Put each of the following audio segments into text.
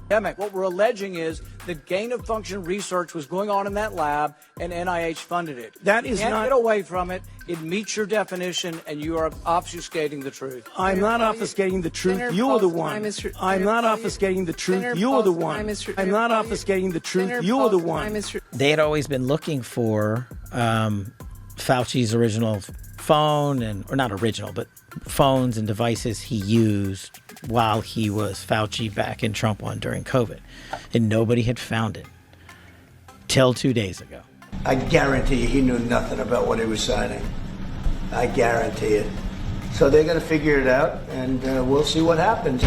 What we're alleging is that gain-of-function research was going on in that lab, and NIH funded it. That you is can't not get away from it. It meets your definition, and you are obfuscating the truth. I'm not obfuscating the truth. You're the one. I'm not obfuscating the truth. You're the one. I'm not obfuscating the truth. You're the one. They had always been looking for Fauci's original phone, or not original, but phones and devices he used while he was Fauci back in Trump one during COVID. And nobody had found it till 2 days ago. I guarantee you he knew nothing about what he was signing. I guarantee it. So they're going to figure it out, and we'll see what happens.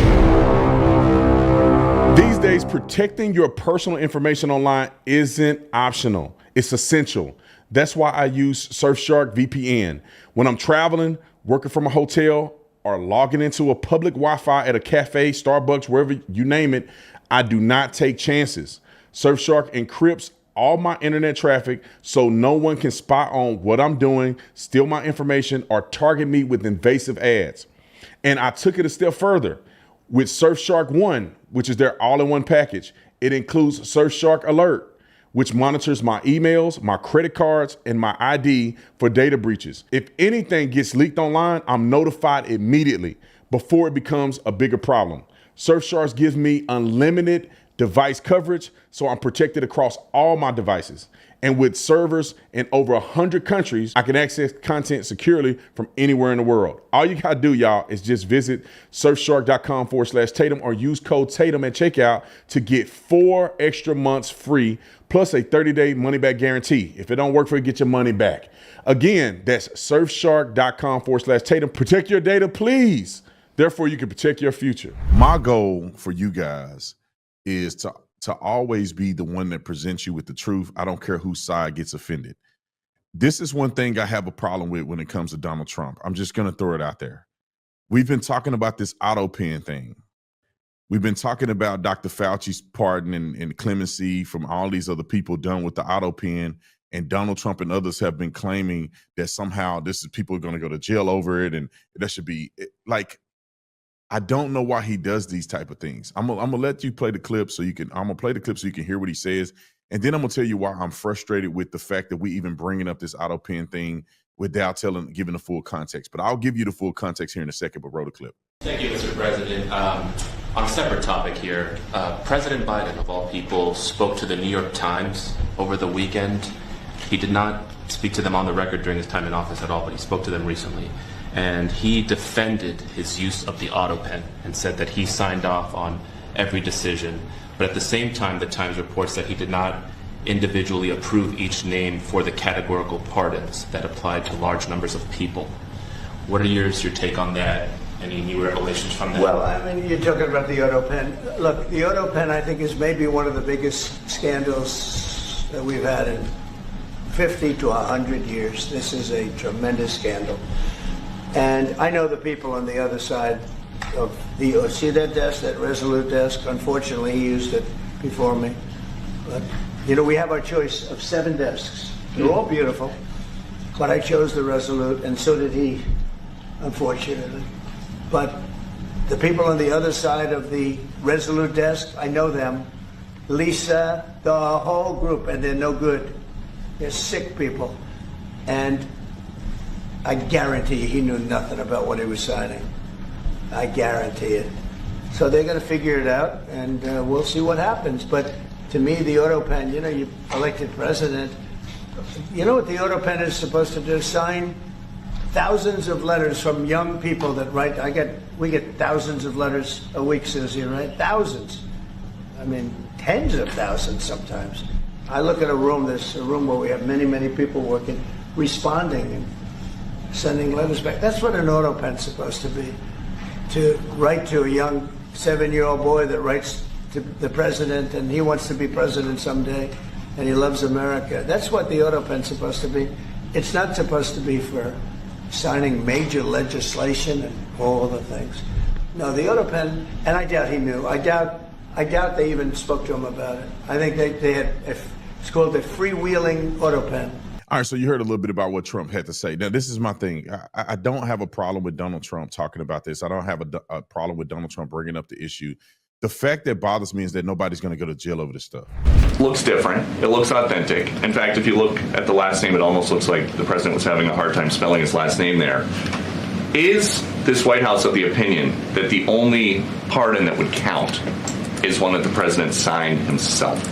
These days, protecting your personal information online isn't optional. It's essential. That's why I use Surfshark VPN. When I'm traveling, working from a hotel, or logging into a public Wi-Fi at a cafe, Starbucks, wherever you name it, I do not take chances. Surfshark encrypts all my internet traffic so no one can spy on what I'm doing, steal my information, or target me with invasive ads. And I took it a step further with Surfshark One, which is their all-in-one package. It includes Surfshark Alert, which monitors my emails, my credit cards, and my ID for data breaches. If anything gets leaked online, I'm notified immediately before it becomes a bigger problem. Surfshark gives me unlimited device coverage, so I'm protected across all my devices. And with servers in over 100 countries, I can access content securely from anywhere in the world. All you gotta do, y'all, is just visit surfshark.com/Tatum or use code Tatum at checkout to get 4 extra months free, plus a 30-day money-back guarantee. If it don't work for you, get your money back. Again, that's surfshark.com/Tatum. Protect your data, please. Therefore, you can protect your future. My goal for you guys is to always be the one that presents you with the truth. I don't care whose side gets offended. This is one thing I have a problem with when it comes to Donald Trump. I'm just going to throw it out there. We've been talking about this Autopen thing. We've been talking about Dr. Fauci's pardon and clemency from all these other people done with the Autopen. And Donald Trump and others have been claiming that somehow this is people are going to go to jail over it. And that should be like, I don't know why he does these type of things. I'm gonna let you play the clip so you can. I'm gonna play the clip so you can hear what he says, and then I'm gonna tell you why I'm frustrated with the fact that we even bringing up this Autopen thing without giving the full context. But I'll give you the full context here in a second. But roll the clip. Thank you, Mr. President. On a separate topic here, President Biden, of all people, spoke to the New York Times over the weekend. He did not speak to them on the record during his time in office at all, but he spoke to them recently. And he defended his use of the Autopen and said that he signed off on every decision. But at the same time, the Times reports that he did not individually approve each name for the categorical pardons that applied to large numbers of people. What are your take on that? Any new revelations from that? Well, I mean, you're talking about the Autopen. Look, the Autopen, I think, is maybe one of the biggest scandals that we've had in 50 to 100 years. This is a tremendous scandal. And I know the people on the other side of the, see that desk, that Resolute desk? Unfortunately, he used it before me. But, you know, we have our choice of 7 desks. They're all beautiful. But I chose the Resolute, and so did he, unfortunately. But the people on the other side of the Resolute desk, I know them. Lisa, the whole group, and they're no good. They're sick people. And I guarantee you he knew nothing about what he was signing. I guarantee it. So they're going to figure it out, and we'll see what happens. But to me, the Autopen, you know, you elected president. You know what the Autopen is supposed to do? Sign thousands of letters from young people that write. We get thousands of letters a week, Susie, right? Thousands. I mean, tens of thousands sometimes. I look at a room, there's a room where we have many, many people working, responding and sending letters back. That's what an Autopen's supposed to be. To write to a young 7-year-old boy that writes to the president and he wants to be president someday and he loves America. That's what the Autopen's supposed to be. It's not supposed to be for signing major legislation and all the things. No, the Autopen, and I doubt he knew. I doubt they even spoke to him about it. I think they had, it's called a freewheeling Autopen. All right, so you heard a little bit about what Trump had to say. Now, this is my thing. I don't have a problem with Donald Trump talking about this. I don't have a problem with Donald Trump bringing up the issue. The fact that bothers me is that nobody's going to go to jail over this stuff. Looks different. It looks authentic. In fact, if you look at the last name, it almost looks like the president was having a hard time spelling his last name there. Is this White House of the opinion that the only pardon that would count is one that the president signed himself?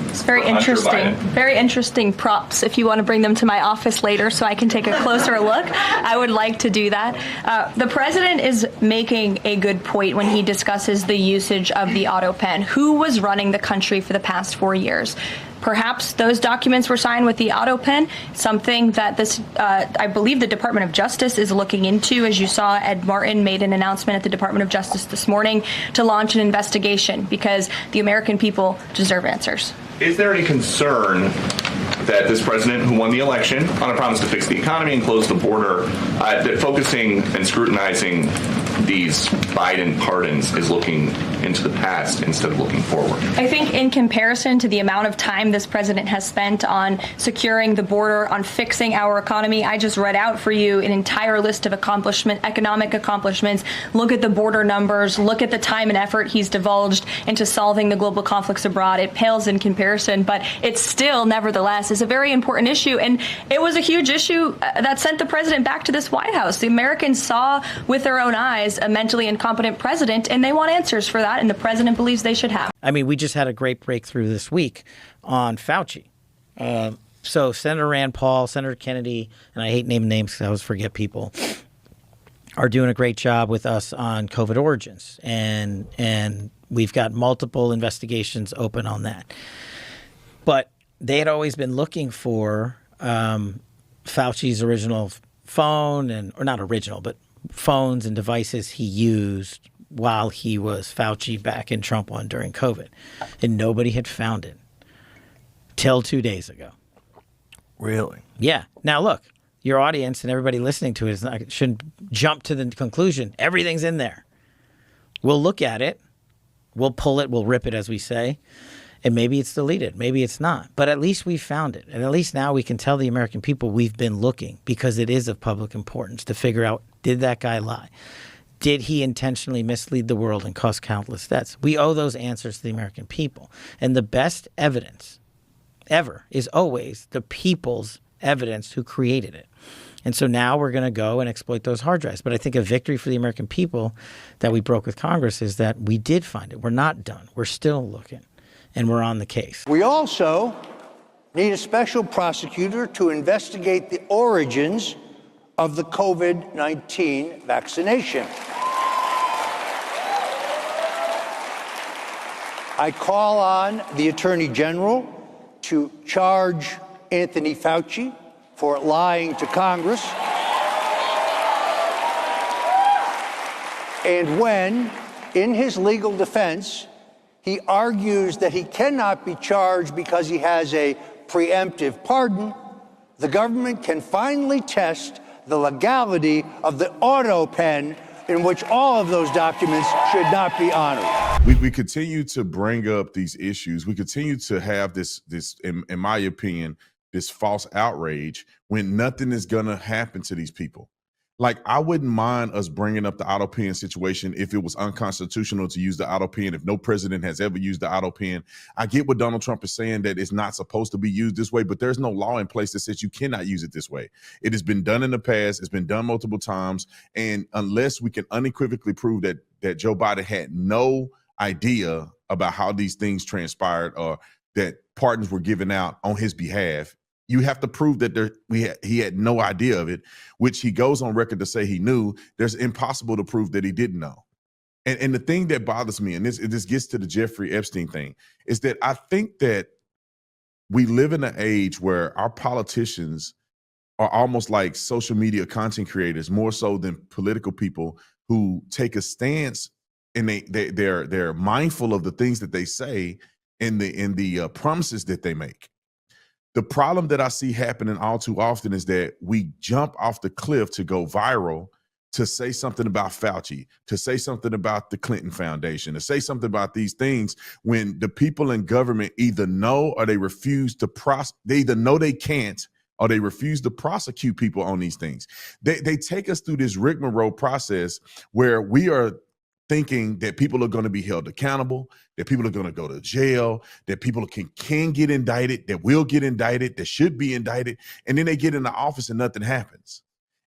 It's very interesting. Very interesting props. If you want to bring them to my office later so I can take a closer look, I would like to do that. The president is making a good point when he discusses the usage of the Autopen. Who was running the country for the past 4 years? Perhaps those documents were signed with the Autopen, something that this, I believe the Department of Justice is looking into. As you saw, Ed Martin made an announcement at the Department of Justice this morning to launch an investigation because the American people deserve answers. Is there any concern that this president, who won the election on a promise to fix the economy and close the border, that focusing and scrutinizing these Biden pardons is looking into the past instead of looking forward? I think in comparison to the amount of time this president has spent on securing the border, on fixing our economy, I just read out for you an entire list of economic accomplishments. Look at the border numbers. Look at the time and effort he's divulged into solving the global conflicts abroad. It pales in comparison, but it still, nevertheless, is a very important issue. And it was a huge issue that sent the president back to this White House. The Americans saw with their own eyes a mentally incompetent president, and they want answers for that, and the president believes they should have. I mean, we just had a great breakthrough this week on Fauci. So Senator Rand Paul, Senator Kennedy, and I hate naming names because I always forget people, are doing a great job with us on COVID origins. And we've got multiple investigations open on that. But they had always been looking for Fauci's original phone, or not original, but phones and devices he used while he was Fauci back in Trump one during COVID. And nobody had found it till 2 days ago. Really? Yeah. Now, look, your audience and everybody listening to it shouldn't jump to the conclusion everything's in there. We'll look at it. We'll pull it. We'll rip it, as we say. And maybe it's deleted. Maybe it's not. But at least we found it. And at least now we can tell the American people we've been looking, because it is of public importance to figure out, did that guy lie? Did he intentionally mislead the world and cause countless deaths? We owe those answers to the American people. And the best evidence ever is always the people's evidence who created it. And so now we're going to go and exploit those hard drives. But I think a victory for the American people that we broke with Congress is that we did find it. We're not done. We're still looking. And we're on the case. We also need a special prosecutor to investigate the origins of the COVID-19 vaccination. I call on the Attorney General to charge Anthony Fauci for lying to Congress. And when, in his legal defense, he argues that he cannot be charged because he has a preemptive pardon, the government can finally test the legality of the Autopen in which all of those documents should not be honored. We continue to bring up these issues. We continue to have this in my opinion, this false outrage when nothing is going to happen to these people. Like, I wouldn't mind us bringing up the Autopen situation if it was unconstitutional to use the Autopen, if no president has ever used the Autopen. I get what Donald Trump is saying, that it's not supposed to be used this way, but there's no law in place that says you cannot use it this way. It has been done in the past. It's been done multiple times. And unless we can unequivocally prove that Joe Biden had no idea about how these things transpired, or that pardons were given out on his behalf, you have to prove that he had no idea of it, which he goes on record to say he knew. There's impossible to prove that he didn't know. And the thing that bothers me, and this gets to the Jeffrey Epstein thing, is that I think that we live in an age where our politicians are almost like social media content creators, more so than political people who take a stance, and they're mindful of the things that they say and the promises that they make. The problem that I see happening all too often is that we jump off the cliff to go viral, to say something about Fauci, to say something about the Clinton Foundation, to say something about these things, when the people in government either know or they refuse to they either know they can't, or they refuse to prosecute people on these things. They take us through this rigmarole process where we are thinking that people are going to be held accountable, that people are going to go to jail, that people can get indicted, that will get indicted, that should be indicted, and then they get in the office and nothing happens.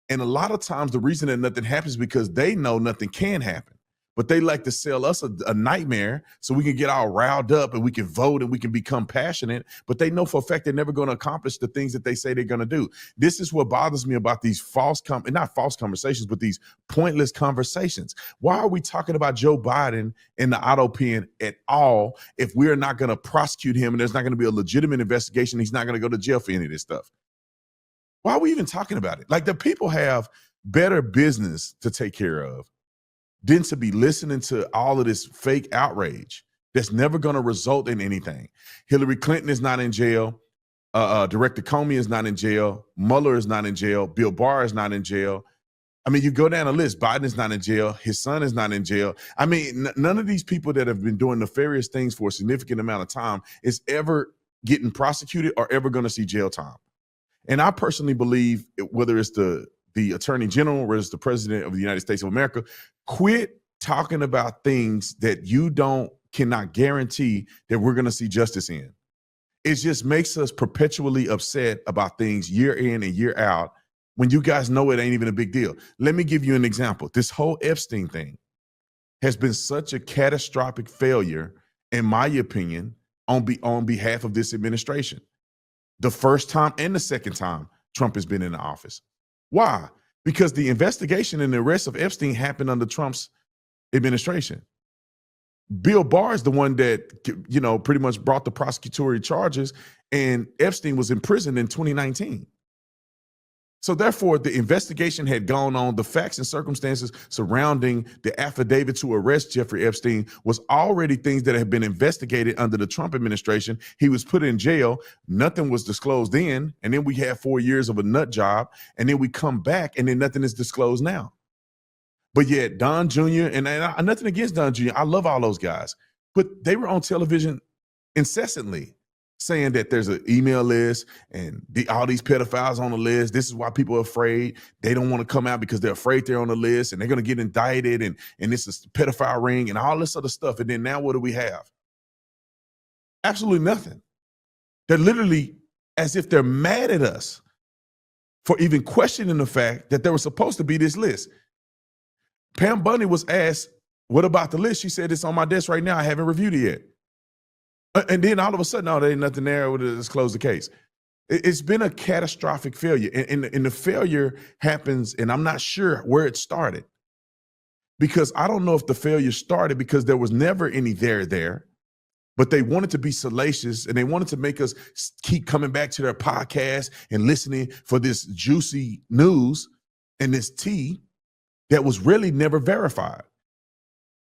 And a lot of times the reason that nothing happens is because they know nothing can happen. But they like to sell us a nightmare so we can get all riled up and we can vote and we can become passionate. But they know for a fact they're never going to accomplish the things that they say they're going to do. This is what bothers me about these not false conversations, but these pointless conversations. Why are we talking about Joe Biden and the Autopen at all if we're not going to prosecute him and there's not going to be a legitimate investigation? He's not going to go to jail for any of this stuff. Why are we even talking about it? Like, the people have better business to take care of than to be listening to all of this fake outrage that's never going to result in anything. Hillary Clinton is not in jail. Director Comey is not in jail. Mueller is not in jail. Bill Barr is not in jail. I mean, you go down the list. Biden is not in jail. His son is not in jail. I mean, none of these people that have been doing nefarious things for a significant amount of time is ever getting prosecuted or ever going to see jail time. And I personally believe, whether it's the attorney general, whether it's the president of the United States of America, quit talking about things that you cannot guarantee that we're going to see justice in. It just makes us perpetually upset about things year in and year out when you guys know it ain't even a big deal. Let me give you an example. This whole Epstein thing has been such a catastrophic failure, in my opinion, on behalf of this administration. The first time and the second time Trump has been in the office. Why? Because the investigation and the arrest of Epstein happened under Trump's administration. Bill Barr is the one that, pretty much brought the prosecutory charges, and Epstein was imprisoned in 2019. So therefore, the investigation had gone on. The facts and circumstances surrounding the affidavit to arrest Jeffrey Epstein was already things that had been investigated under the Trump administration. He was put in jail. Nothing was disclosed then. And then we had 4 years of a nut job. And then we come back and then nothing is disclosed now. But yet Don Jr., and nothing against Don Jr., I love all those guys, but they were on television incessantly saying that there's an email list and all these pedophiles on the list. This is why people are afraid. They don't want to come out because they're afraid they're on the list and they're going to get indicted, and this is a pedophile ring and all this other stuff. And then now what do we have? Absolutely nothing. They're literally as if they're mad at us for even questioning the fact that there was supposed to be this list. Pam Bondi was asked, what about the list? She said, it's on my desk right now. I haven't reviewed it yet. And then all of a sudden, there ain't nothing there. Let's close the case. It's been a catastrophic failure. And the failure happens, and I'm not sure where it started. Because I don't know if the failure started because there was never any there. But they wanted to be salacious, and they wanted to make us keep coming back to their podcast and listening for this juicy news and this tea that was really never verified.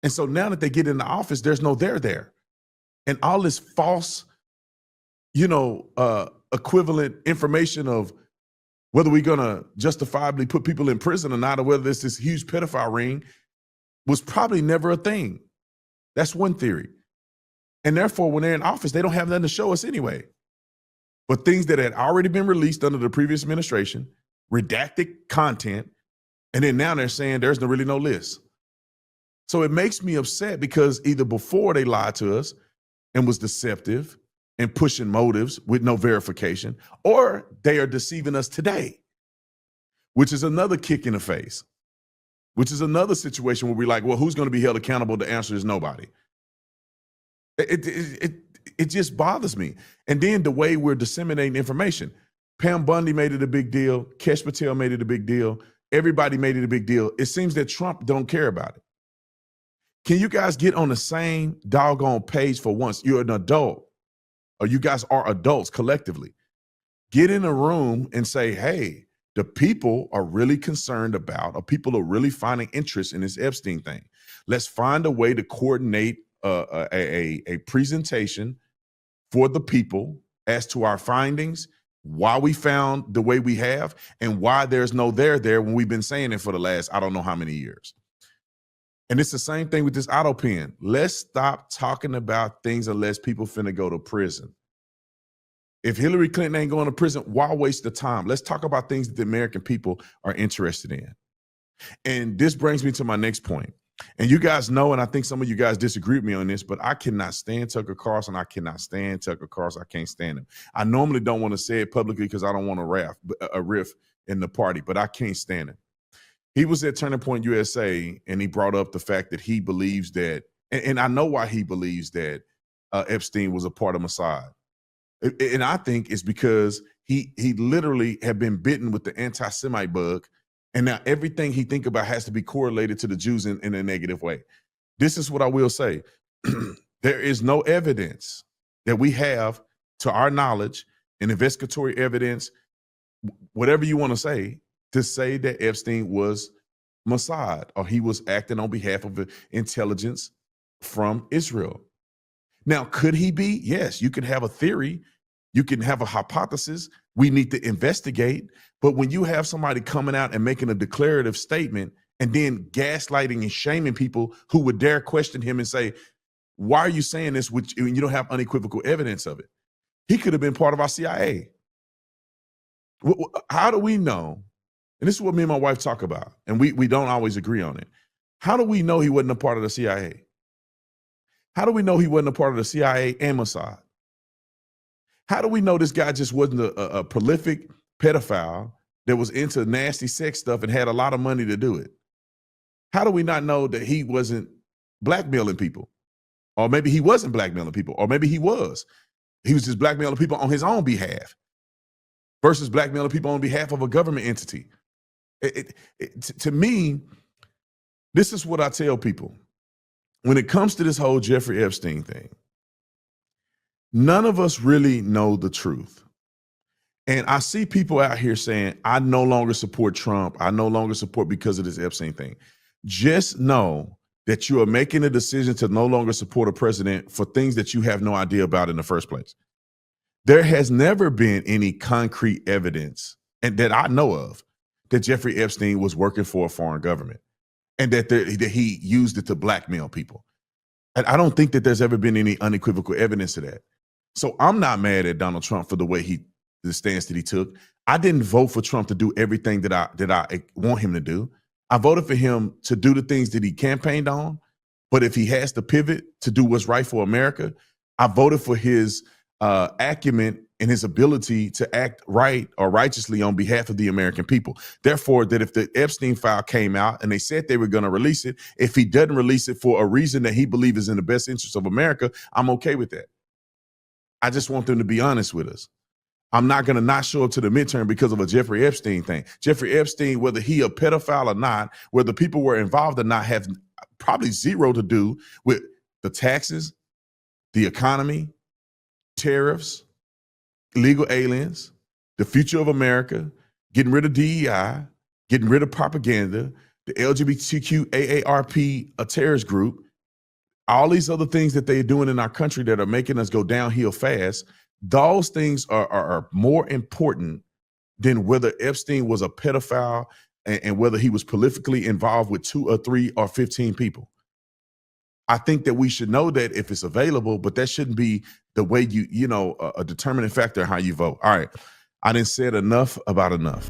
And so now that they get in the office, there's no there. And all this false, equivalent information of whether we're going to justifiably put people in prison or not, or whether there's this huge pedophile ring, was probably never a thing. That's one theory. And therefore, when they're in office, they don't have nothing to show us anyway. But things that had already been released under the previous administration, redacted content, and then now they're saying there's really no list. So it makes me upset because either before they lied to us and was deceptive and pushing motives with no verification, or they are deceiving us today, which is another kick in the face, which is another situation where we're like, well, who's going to be held accountable? The answer is nobody. It just bothers me. And then the way we're disseminating information. Pam Bondi made it a big deal. Kash Patel made it a big deal. Everybody made it a big deal. It seems that Trump don't care about it. Can you guys get on the same doggone page for once? You're an adult, or you guys are adults collectively. Get in a room and say, hey, the people are really concerned about, or people are really finding interest in this Epstein thing. Let's find a way to coordinate a presentation for the people as to our findings, why we found the way we have, and why there's no there when we've been saying it for the last, I don't know how many years. And it's the same thing with this Autopen. Let's stop talking about things unless people finna go to prison. If Hillary Clinton ain't going to prison, why waste the time? Let's talk about things that the American people are interested in. And this brings me to my next point. And you guys know, and I think some of you guys disagree with me on this, but I cannot stand Tucker Carlson. I cannot stand Tucker Carlson. I can't stand him. I normally don't want to say it publicly because I don't want a riff in the party, but I can't stand him. He was at Turning Point USA, and he brought up the fact that he believes that, and I know why he believes that Epstein was a part of Mossad. And I think it's because he literally had been bitten with the anti-Semite bug, and now everything he think about has to be correlated to the Jews in a negative way. This is what I will say. There is no evidence that we have, to our knowledge, and investigatory evidence, whatever you want to say that Epstein was Mossad or he was acting on behalf of the intelligence from Israel. Now, could he be? Yes, you can have a theory. You can have a hypothesis. We need to investigate. But when you have somebody coming out and making a declarative statement and then gaslighting and shaming people who would dare question him and say, why are you saying this when you don't have unequivocal evidence of it? He could have been part of our CIA. How do we know? And this is what me and my wife talk about, and we don't always agree on it. How do we know he wasn't a part of the CIA? How do we know he wasn't a part of the CIA and Mossad? How do we know this guy just wasn't a prolific pedophile that was into nasty sex stuff and had a lot of money to do it? How do we not know that he wasn't blackmailing people? Or maybe he wasn't blackmailing people, or maybe he was. He was just blackmailing people on his own behalf versus blackmailing people on behalf of a government entity. To me, this is what I tell people. When it comes to this whole Jeffrey Epstein thing, none of us really know the truth. And I see people out here saying, I no longer support Trump. I no longer support because of this Epstein thing. Just know that you are making a decision to no longer support a president for things that you have no idea about in the first place. There has never been any concrete evidence, and that I know of, that Jeffrey Epstein was working for a foreign government and that he used it to blackmail people. And I don't think that there's ever been any unequivocal evidence of that. So I'm not mad at Donald Trump for the stance that he took. I didn't vote for Trump to do everything that I want him to do. I voted for him to do the things that he campaigned on. But if he has to pivot to do what's right for America, I voted for his acumen and his ability to act right or righteously on behalf of the American people. Therefore, that if the Epstein file came out and they said they were going to release it, if he doesn't release it for a reason that he believes is in the best interest of America, I'm okay with that. I just want them to be honest with us. I'm not going to not show up to the midterm because of a Jeffrey Epstein thing. Jeffrey Epstein, whether he a pedophile or not, whether people were involved or not, have probably zero to do with the taxes, the economy, tariffs, illegal aliens, the future of America, getting rid of DEI, getting rid of propaganda, the LGBTQ AARP, a terrorist group, all these other things that they're doing in our country that are making us go downhill fast. Those things are more important than whether Epstein was a pedophile and whether he was prolifically involved with 2 or 3 or 15 people. I think that we should know that if it's available, but that shouldn't be the way a determining factor in how you vote. All right. I didn't say enough about enough.